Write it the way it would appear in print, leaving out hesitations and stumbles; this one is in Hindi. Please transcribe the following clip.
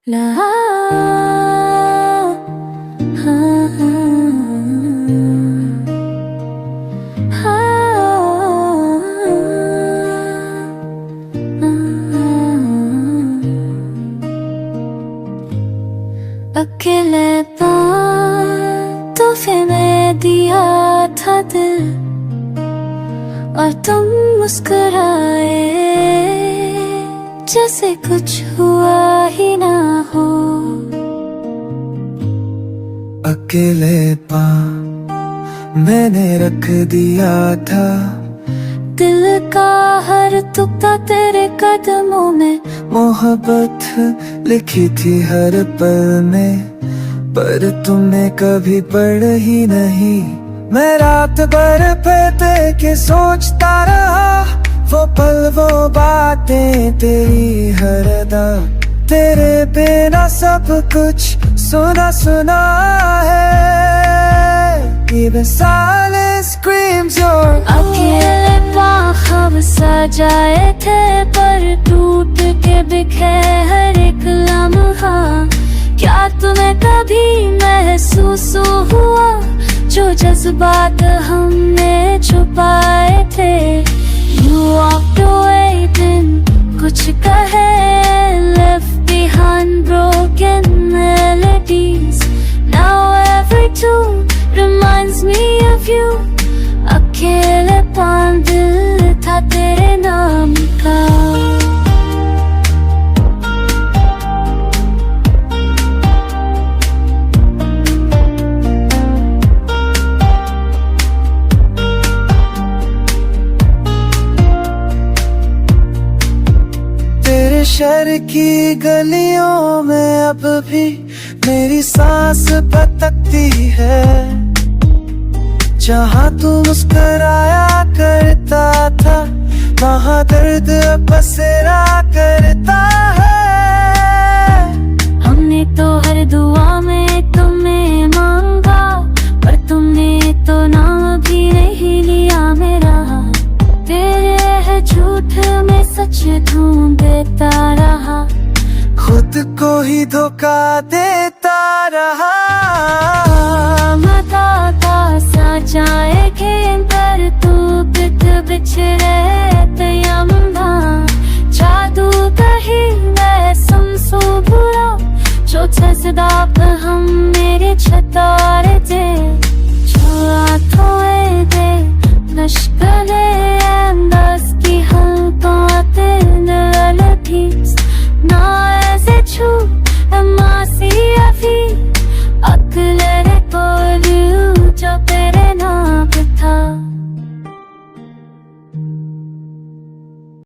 ला अकेले तोहफे में दिया था दिल और तुम मुस्कुराए जैसे कुछ हुआ ही ना हो। अकेले मैंने रख दिया था दिल का हर टुकड़ा तेरे कदमों में, मोहब्बत लिखी थी हर पल में, पर तुमने कभी पढ़ ही नहीं। मैं रात भर पे के सोचता रहा, वो पल वो बातें तेरी हर अदा, तेरे बिना सब कुछ सुना सुना है। Even silence screams your अकेले ख्वाब सजाए थे पर टूट के बिखे हर एक लम्हा। क्या तुम्हें कभी महसूस हुआ जो जज्बात हमने छुपाए थे? You walked away बिन कुछ कहे, left behind broken melodies. Now every tune reminds me of you. अकेलेपन दिल था तेरे नाम का। तेरे शहर की गलियों में अब भी मेरी सांस भटकती है, जहाँ तू मुस्कुराया करता था वहाँ दर्द बसेरा करता है। हमने तो हर दुआ में तुम्हें मांगा, पर तुमने तो नाम भी नहीं लिया मेरा। तेरे है झूठ में सच ढूंढ देता रहा, खुद को ही धोखा देता रहा। जाए खेम पर तू बिछड़े तयम्मा, जादू